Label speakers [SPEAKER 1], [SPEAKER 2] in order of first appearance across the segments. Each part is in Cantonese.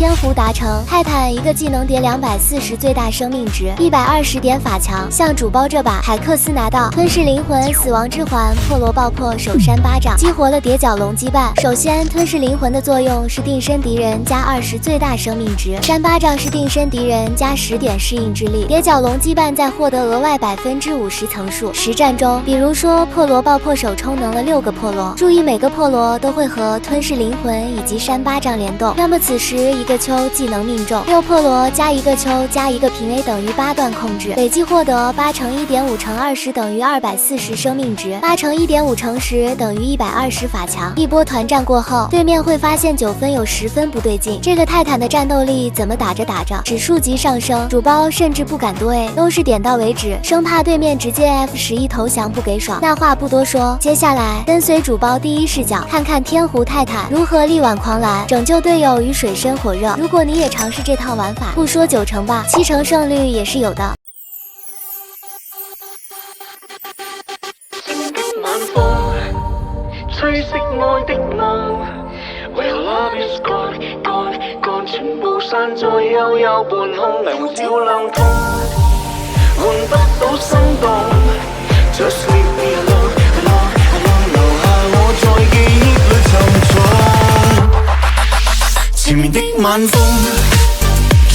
[SPEAKER 1] 天胡达成，泰坦一个技能叠240最大生命值，120点法强。像主包这把，海克斯拿到吞噬灵魂、死亡之环、破罗爆破、手山巴掌，激活了叠角龙羁绊。首先，吞噬灵魂的作用是定身敌人加20最大生命值，山巴掌是定身敌人加10点适应之力，叠角龙羁绊再获得额外50%层数。实战中，比如说破罗爆破手充能了6个破罗，注意每个破罗都会和吞噬灵魂以及山巴掌联动，那么此时一个丘技能命中，6破罗加一个丘加一个平 A 等于8段控制，累计获得8乘1.5乘20等于240生命值，8乘1.5乘10等于120法强。一波团战过后，对面会发现9分有10分不对劲，这个泰坦的战斗力怎么打着打着指数级上升，主包甚至不敢多 A， 都是点到为止，生怕对面直接 F11投降不给爽。那话不多说，接下来跟随主包第一视角，看看天胡泰坦如何力挽狂澜，拯救队友于水深火热。如果你也尝试这套玩法，不说9成吧，7成胜率也是有的。
[SPEAKER 2] 吹熄愛的夢，唯有 love is gone gone gone， 全部散在幽幽半空，靈魂照亮痛，換不到心動。Just leave me alone alone alone， 留下我在記憶裏沉重。前面的晚風，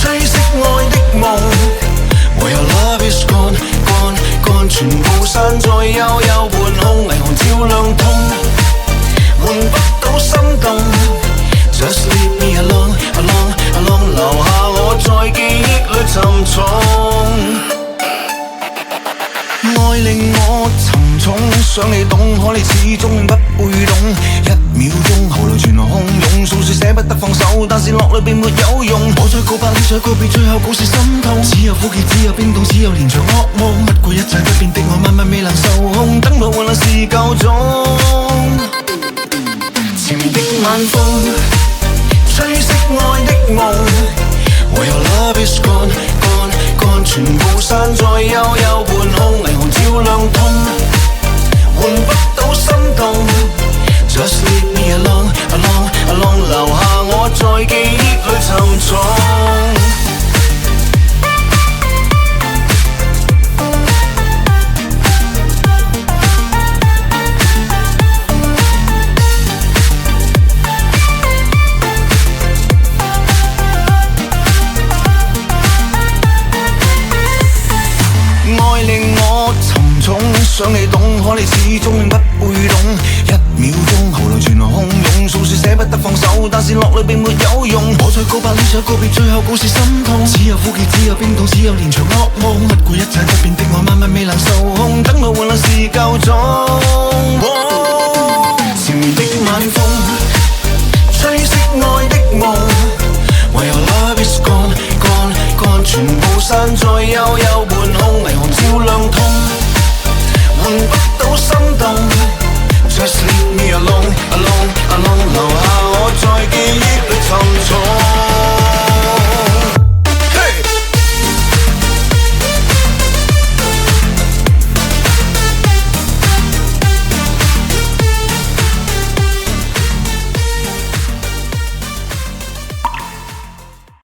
[SPEAKER 2] 吹熄愛的夢，唯有 love is gone gone gone， 全部散在幽幽半空，靈魂照亮痛。換不到心動 ，Just leave me alone alone alone， 留下我在記憶裏沉重。愛令我沉重，想你懂，可你始終不會懂。1秒鐘喉嚨全洶湧，訴說捨不得放手，但是落淚並沒有用。我再告白，你再告別，最後故事心痛。只有苦澀，只有冰凍，只有連場噩夢。不過一切不變的我，慢慢未能受控，等到換來是夠鐘。前面的晚風，吹熄愛的夢，唯有 love is gone gone gone， 全部散在幽幽半空，靈魂照亮痛，換不到心動。Just leave me alone alone alone， 留下我在記憶裏沉重。想你懂，可你始終不會懂。1秒鐘喉嚨全洶湧，訴說捨不得放手，但是落淚並沒有用。我再告白，你再告別，最後故事心痛。只有苦澀，只有冰凍，只有連場噩夢。不顧一切不變的我，慢慢未能受控，等到換來是夠鐘。